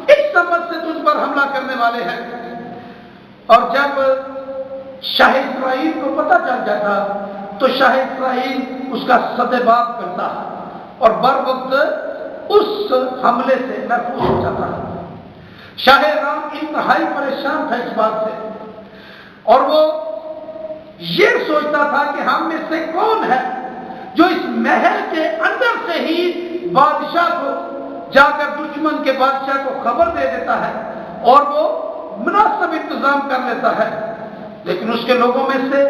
Speaker 1: اس سمت سے تجھ پر حملہ کرنے والے ہیں. اور جب شاہ اسرائیل کو پتہ چل جاتا تو شاہ اسرائیل اس کا سدباب کرتا اور بر وقت اس حملے سے محفوظ ہو جاتا. شاہ رام انتہائی پریشان تھا اس بات سے اور وہ یہ سوچتا تھا کہ ہم میں سے کون ہے جو اس محل کے اندر سے ہی بادشاہ کو جا کر دشمن کے بادشاہ کو خبر دے دیتا ہے اور وہ مناسب انتظام کر لیتا ہے. لیکن اس کے لوگوں میں سے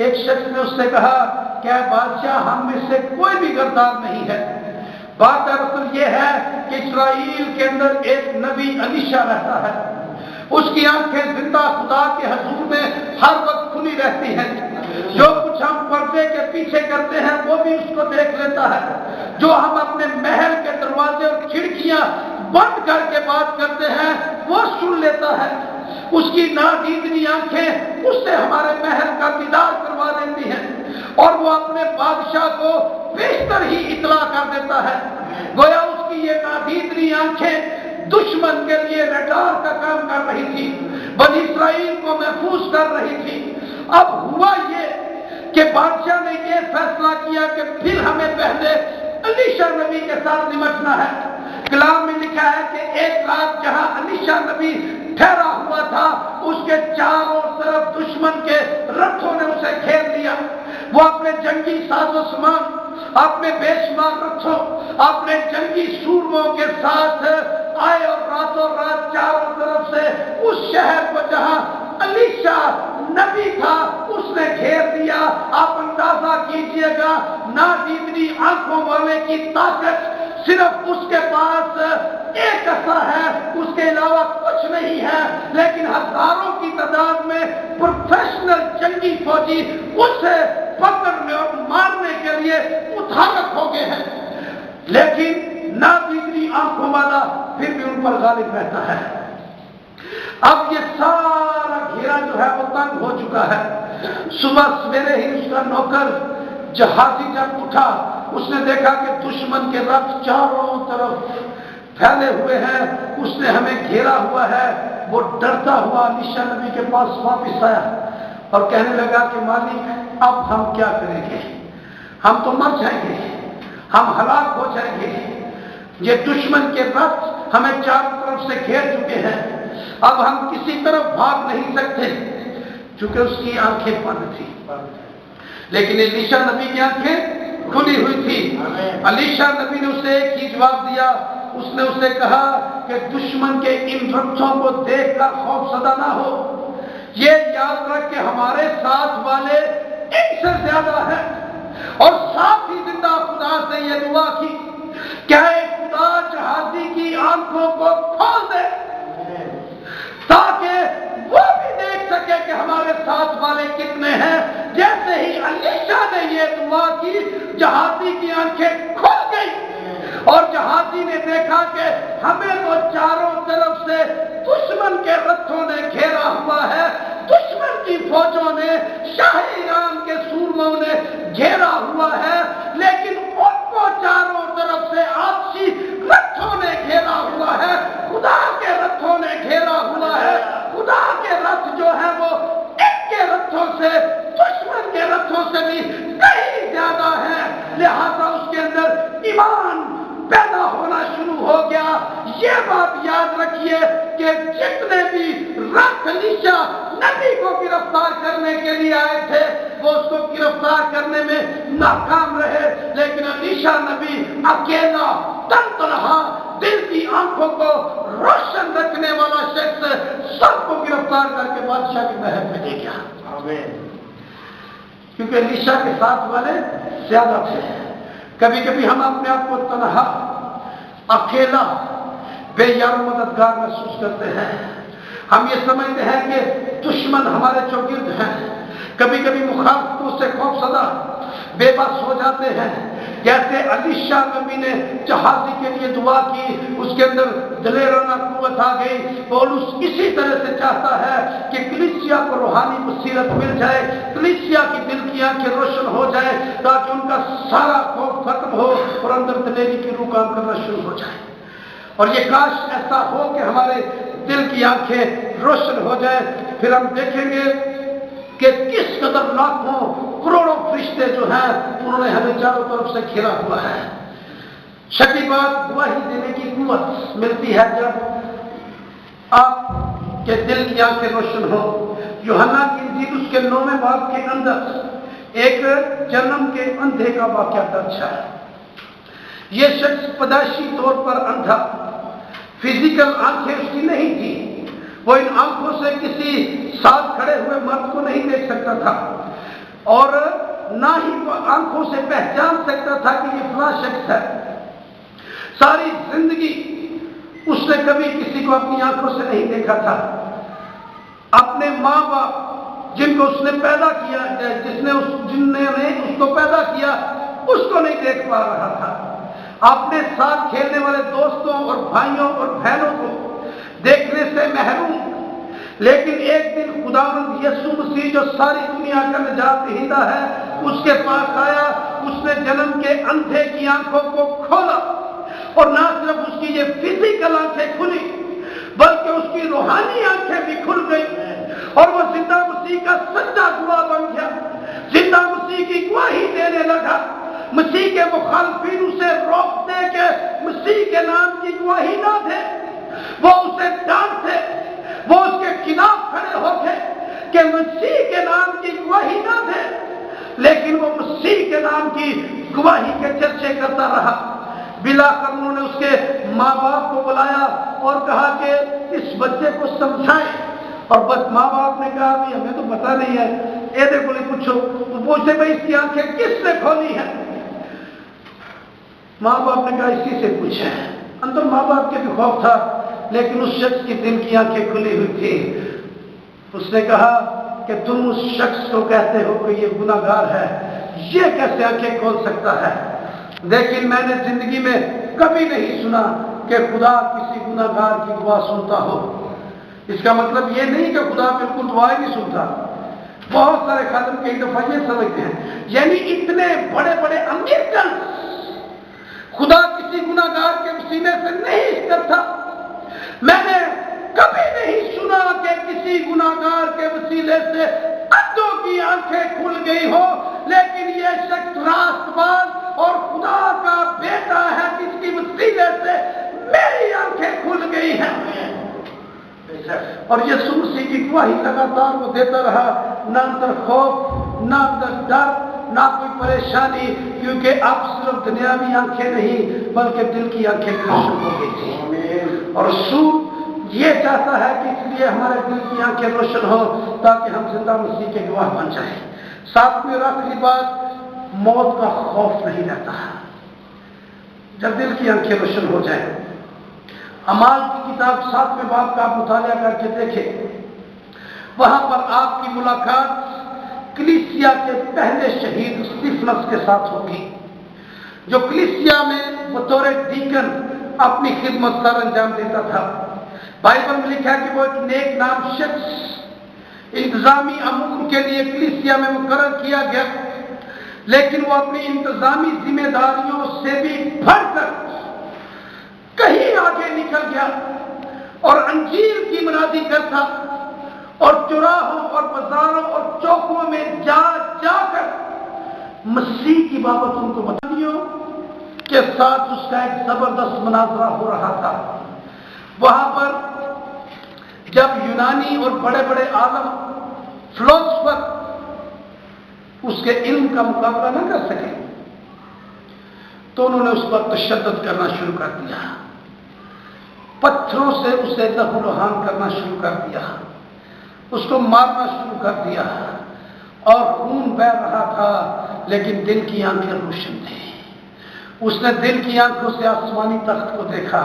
Speaker 1: ایک شخص نے اس سے کہا کہ اے بادشاہ, ہم میں سے کوئی بھی غدار نہیں ہے. بات دراصل یہ ہے کہ اسرائیل کے اندر ایک نبی الیشا رہتا ہے. اس کی آنکھیں زندہ خدا کے حضور میں ہر وقت کھلی رہتی ہیں. جو کچھ ہم پردے کے پیچھے کرتے ہیں وہ بھی اس کو دیکھ لیتا ہے. جو ہم اپنے محل کے دروازے اور کھڑکیاں بند کر کے بات کرتے ہیں وہ سن لیتا ہے. اس کی نادیدنی آنکھیں اس سے ہمارے محل کا دیدار کروا دیتی ہیں اور وہ اپنے بادشاہ کو بیشتر ہی اطلاع کر دیتا ہے. گویا اس کی یہ نادیدنی آنکھیں دشمن کے لیے ریڈار کا کام کر رہی تھی, بنی اسرائیل کو محفوظ کر رہی تھی. اب ہوا یہ کہ بادشاہ نے یہ فیصلہ کیا کہ پھر ہمیں پہلے الیشا نبی کے ساتھ نمٹنا ہے. کلام میں لکھا ہے کہ ایک رات جہاں الیشا نبی ٹھہرا ہوا تھا اس کے چاروں طرف دشمن کے رتھوں نے اسے گھیر لیا. وہ اپنے جنگی ساز و سامان, اپنے بے شمار رتھوں, اپنے جنگی سورموں کے ساتھ آئے اور راتوں رات چاروں طرف سے اس شہر کو جہاں الیشا نبی تھا اس نے گھیر دیا. آپ اندازہ کیجئے گا نادیدنی آنکھوں والے کی طاقت صرف اس کے پاس ایک عصا ہے، اس کے علاوہ کچھ نہیں ہے، لیکن ہزاروں کی تعداد میں پروفیشنل جنگی فوجی اسے پکڑنے اور مارنے کے لیے متحرک ہو گئے ہیں، لیکن نادیدنی آنکھوں والا پھر بھی ان پر غالب رہتا ہے۔ اب یہ سارا گھیرا جو ہے وہ تنگ ہو چکا ہے۔ صبح سویرے ہی اس کا نوکر جہازی جب اٹھا، اس نے دیکھا کہ دشمن کے رتھ چاروں طرف پھیلے ہوئے ہیں، اس نے ہمیں گھیرا ہوا ہے۔ وہ ڈرتا ہوا علیشا نبی کے پاس واپس آیا اور کہنے لگا کہ مالک اب ہم کیا کریں گے؟ ہم تو مر جائیں گے، ہم ہلاک ہو جائیں گے، یہ دشمن کے رتھ ہمیں چاروں طرف سے گھیر چکے ہیں، اب ہم کسی طرف بھاگ نہیں سکتے، چونکہ اس کی آنکھیں بند تھی۔ لیکن علیشا نبی کی آنکھیں کھلی ہوئی تھی۔ علیشا نبی نے اسے ایک ہی جواب دیا، اس نے اسے کہا کہ دشمن کے ان رتھوں کو دیکھ کر خوف زدہ نہ ہو، یہ یاد رکھ کہ ہمارے ساتھ والے ان سے زیادہ ہیں۔ اور ساتھ ہی زندہ خدا سے یہ دعا کی کہ اے خدا جہازی کی آنکھوں کو کھول دے تاکہ وہ بھی دیکھ سکے کہ ہمارے ساتھ والے کتنے ہیں۔ جیسے ہی علیشا نے یہ دعا کی، جہازی کی آنکھیں کھل گئی اور جہازی نے دیکھا کہ ہمیں تو چاروں طرف سے دشمن کے رتھوں نے گھیرا ہوا ہے، دشمن کی فوجوں نے، شاہ ایران کے سورموں نے گھیرا ہوا ہے، لیکن ان کو چاروں طرف سے آپسی رتھوں نے گھیرا ہوا ہے، خدا کے رتھوں نے گھیرا ہوا ہے۔ خدا کے رتھ جو ہے وہ ان کے رتھوں سے، دشمن کے رتھوں سے بھی کہیں زیادہ ہے، لہذا اس کے اندر ایمان پیدا ہونا شروع ہو گیا۔ یہ بات یاد رکھیے کہ جتنے بھی رتھ علیشا نبی کو گرفتار کرنے کے لیے آئے تھے وہ اس کو گرفتار کرنے میں ناکام رہے، لیکن علیشا نبی اکیلا تنہا دل کی آنکھوں کو روشن رکھنے والا شخص سب کو گرفتار کر کے بادشاہ کی محل میں لے گیا۔ کیونکہ علیشا کے ساتھ والے زیادہ تھے۔ کبھی کبھی ہم اپنے آپ کو تنہا، اکیلا، بے یار مددگار محسوس کرتے ہیں۔ ہم یہ سمجھتے ہیں کہ دشمن ہمارے چوگرد ہیں، کبھی کبھی مخالفتوں سے خوف زدہ بے بس ہو جاتے ہیں۔ جیسے علیشا نبی نے جہازی کے لیے دعا کی، اس کے اندر دلیرانہ قوت آ گئی۔ پولس اسی طرح سے چاہتا ہے کہ کلیسیا کو روحانی بصیرت مل جائے، کلیسیا کی دل کی آنکھیں روشن ہو جائے تاکہ ان کا سارا خوف ختم ہو اور اندر دلیری کی روح کام کرنا شروع ہو جائے۔ اور یہ کاش ایسا ہو کہ ہمارے دل کی آنکھیں روشن ہو جائے، پھر ہم دیکھیں گے کہ کس قدر لاکھوں کروڑوں فرشتے جو ہیں انہوں نے ہمیں چاروں طرف سے گھیرا ہوا ہے۔ چھٹی بات، گواہی دینے کی قوت ملتی ہے جب آپ کے دل کی آنکھیں روشن ہو۔ یوحنا کی انجیل اس کے 9ویں باب کے اندر ایک جنم کے اندھے کا واقعہ درج ہے۔ یہ شخص پیدائشی طور پر اندھا، فزیکل آنکھیں اس کی نہیں تھی، وہ ان آنکھوں سے کسی ساتھ کھڑے ہوئے مرد کو نہیں دیکھ سکتا تھا اور نہ ہی وہ آنکھوں سے پہچان سکتا تھا کہ یہ فلاں شخص ہے۔ ساری زندگی اس نے کبھی کسی کو اپنی آنکھوں سے نہیں دیکھا تھا۔ اپنے ماں باپ جن کو اس نے پیدا کیا، جن نے اس کو پیدا کیا، اس کو نہیں دیکھ پا رہا تھا۔ اپنے ساتھ کھیلنے والے دوستوں اور بھائیوں اور بہنوں کو دیکھنے سے محروم، لیکن ایک دن خداوند یسوع مسیح جو ساری دنیا کا نجات دہندہ ہے اس کے پاس آیا، اس نے جنم کے اندھے کی آنکھوں کو کھولا اور نہ صرف اس کی یہ فزیکل آنکھیں کھلی بلکہ اس کی روحانی آنکھیں بھی کھل گئی اور وہ زندہ مسیح کا سچا گواہ بن گیا، زندہ مسیح کی گواہی دینے لگا۔ مسیح کے مخالفین اسے روکتے کہ مسیح کے نام کی گواہی نہ دے، وہ اسے ڈانٹتے، وہ اس کے خلاف کھڑے ہوتے کہ مسیح کے نام کی گواہی نہ دے، لیکن وہ مسیح کے نام کی گواہی کے چرچے کرتا رہا۔ بلاخر انہوں نے اس کے ماں باپ کو بلایا اور کہا کہ اس بچے کو سمجھائیں، اور بس ماں باپ نے کہا بھی ہمیں تو پتہ نہیں ہے، یہ کو پوچھو۔ تو پوچھتے بھائی اس کی آنکھیں کس نے کھولی ہیں؟ ماں باپ نے کہا اسی سے پوچھا ہے۔ اندر ماں باپ کے بھی خوف تھا، لیکن اس شخص کی دل کی آنکھیں کھلی ہوئی تھی۔ اس نے کہا کہ تم اس شخص کو کہتے ہو کہ یہ گناہ گار ہے، یہ کیسے آنکھیں کھول سکتا ہے؟ لیکن میں نے زندگی میں کبھی نہیں سنا کہ خدا کسی گناہ گار کی دعا سنتا ہو۔ اس کا مطلب یہ نہیں کہ خدا بالکل دعائیں نہیں سنتا۔ بہت سارے خادم کئی دفعہ یہ سمجھتے ہیں، یعنی اتنے بڑے بڑے امریکن خدا کسی گناہ گار کے سینے سے نہیں کرتا۔ میں نے کبھی نہیں سنا کہ کسی گناہ گار کے وسیلے سے اندھوں کی آنکھیں کھل گئی ہو، لیکن یہ شخص راست باز اور خدا کا بیٹا ہے جس کی وسیلے سے میری آنکھیں کھل گئی ہیں۔ اور یسوع مسیح کی گواہی لگاتار وہ دیتا رہا، نہ اندر خوف، نہ اندر ڈر، نہ کوئی پریشانی، کیونکہ اب صرف دنیاوی آنکھیں نہیں بلکہ دل کی آنکھیں روشن ہو گئی تھی۔ اور رسول یہ چاہتا ہے کہ اس لیے ہمارے دل کی آنکھیں روشن ہو تاکہ ہم زندہ مسیح کے گواہ بن جائیں۔ ساتویں اور آخری بات، موت کا خوف نہیں رہتا جب دل کی آنکھیں روشن ہو جائیں۔ اعمال کی کتاب 7ویں باب کا آپ مطالعہ کر کے دیکھیں، وہاں پر آپ کی ملاقات کلیسیا کے پہلے شہید اسطیفنس کے ساتھ ہوگی، جو کلیسیا میں بطور ڈیکن اپنی خدمت سر انجام دیتا تھا۔ بائبل میں لکھا ہے کہ وہ ایک نیک نام شخص انتظامی امور کے لیے کلیسیا میں مقرر کیا گیا، لیکن وہ اپنی انتظامی ذمہ داریوں سے بھی بڑھ کر کہیں آگے نکل گیا اور انجیل کی منادی کرتا اور چوراہوں اور بازاروں اور چوکوں میں جا جا کر مسیح کی بابت ان کو بتائیوں کے ساتھ اس کا ایک زبردست مناظرہ ہو رہا تھا۔ وہاں پر جب یونانی اور بڑے بڑے عالم فلسفر اس کے علم کا مقابلہ نہ کر سکے تو انہوں نے اس پر تشدد کرنا شروع کر دیا، پتھروں سے اسے لہو لہان کرنا شروع کر دیا، اس کو مارنا شروع کر دیا، اور خون بہہ رہا تھا لیکن دل کی آنکھیں روشن تھی۔ اس نے دل کی آنکھوں سے آسمانی تخت کو دیکھا،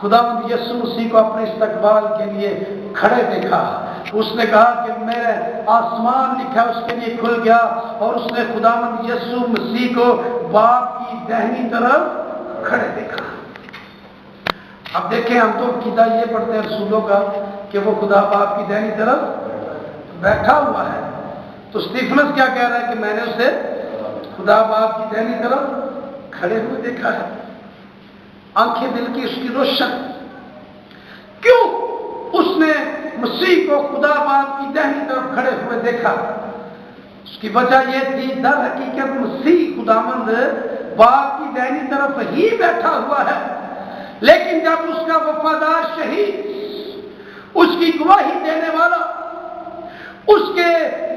Speaker 1: خداوند یسوع مسیح کو اپنے استقبال کے لیے کھڑے دیکھا۔ اس نے کہا کہ میرے آسمان لکھا اس کے لیے کھل گیا، اور اس نے خداوند یسوع مسیح کو باپ کی دہنی طرف کھڑے دیکھا۔ اب دیکھیں، ہم تو عقیدہ یہ پڑھتے ہیں رسولوں کا کہ وہ خدا باپ کی دہنی طرف بیٹھا ہوا ہے، تو اسطیفنس کیا کہہ رہا ہے کہ میں نے اسے خدا باپ کی دہنی طرف کھڑے ہوئے دیکھا ہے۔ آنکھیں دل کی اس کی روشن، کیوں اس نے مسیح کو خدا باپ کی دہنی طرف کھڑے ہوئے دیکھا؟ اس کی وجہ یہ تھی، در حقیقت مسیح خداوند باپ کی دہنی طرف ہی بیٹھا ہوا ہے، لیکن جب اس کا وفادار شہید، اس کی گواہی دینے والا، اس کے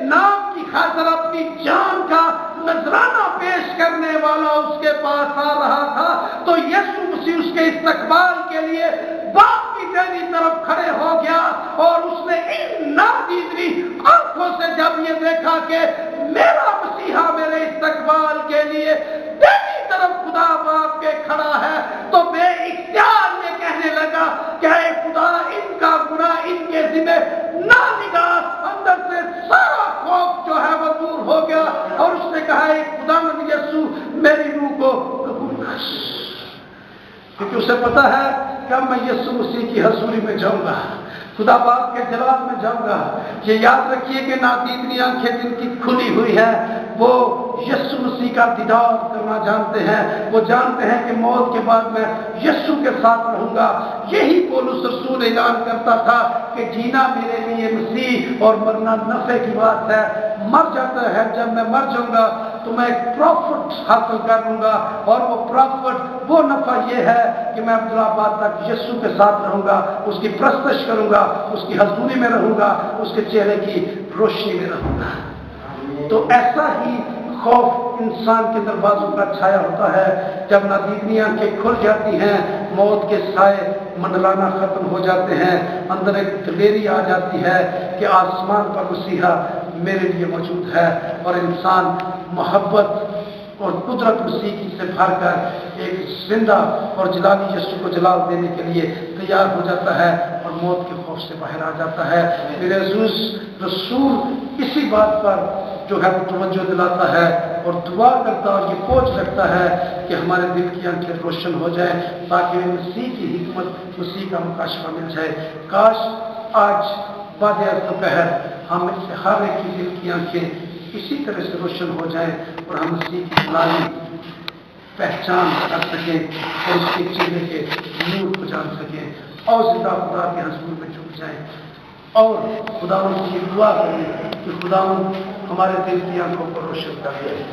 Speaker 1: نام کی خاطر اپنی جان کا نذرانہ پیش کرنے والا اس کے پاس آ رہا تھا، تو یسوع مسیح اس کے استقبال کے لیے باپ کی دہنی طرف کھڑے ہو گیا، اور اس نے ان نادیدنی آنکھوں سے جب یہ دیکھا کہ میرا مسیحا میرے استقبال کے لیے دہنی طرف خدا باپ کے کھڑا ہے، تو بے اختیار یہ کہنے لگا کہ اے خدا، ان کا گناہ ان کے ذمہ نہ نگاہ۔ اندر سے سارا خوف جو ہے وہ دور ہو گیا، اور اس نے کہا اے خداوند یسوع، میری روح کو قبول کر، کیونکہ اسے پتا ہے کہ اب میں یسوع مسیح کی حضوری میں جاؤں گا، خدا باپ کے جلال میں جاؤں گا۔ یہ یاد رکھیے کہ نادیدنی آنکھیں جن کی کھلی ہوئی ہے وہ یسوع مسیح کا دیدار کرنا جانتے ہیں، وہ جانتے ہیں کہ موت کے بعد میں یسوع کے ساتھ رہوں گا۔ یہی پولس رسول اعلان کرتا تھا کہ جینا میرے لیے مسیح اور مرنا نفع کی بات ہے۔ مر جاتا ہے، جب میں مر جاؤں گا تو میں ایک پروفٹ حاصل کر لوں گا، اور وہ پروفٹ، وہ نفع یہ ہے کہ میں عبدالآباد تک یسوع کے ساتھ رہوں گا، اس کی پرستش کروں گا، اس کی حضوری میں رہوں گا، اس کے چہرے کی روشنی میں رہوں گا۔ تو ایسا ہی خوف انسان کے دروازوں پر چھایا ہوتا ہے جب نادیدنی آنکھیں کھل جاتی ہیں، موت کے سائے منڈلانا ختم ہو جاتے ہیں، اندر ایک دلیری آ جاتی ہے کہ آسمان پر مسیحا میرے لیے موجود ہے، اور انسان محبت اور قدرت مسیح سے بھر کر ایک زندہ اور جلالی یسوع کو جلال دینے کے لیے تیار ہو جاتا ہے اور موت کے خوف سے باہر آ جاتا ہے۔ میرے عزیز رسول اسی بات پر جو ہے وہ توجہ دلاتا ہے اور دعا کرتا اور یہ پوچھ رکھتا ہے کہ ہمارے دل کی آنکھیں روشن ہو جائیں تاکہ مسیح کی حکمت، مسیح کا مکاشفہ مل جائے۔ کاش آج بعد دوپہر ہم ہر ایک کی دل کی آنکھیں اسی طرح سے روشن ہو جائیں اور ہم مسیح کی جلالی پہچان کر سکیں اور اس کے چہرے کے نور کو جان سکیں اور زندہ خدا کے حضور میں جھک جائیں اور خداوند کی دعا کریں کہ خداوند ہمارے دل کی آنکھوں کو روشن کر دے۔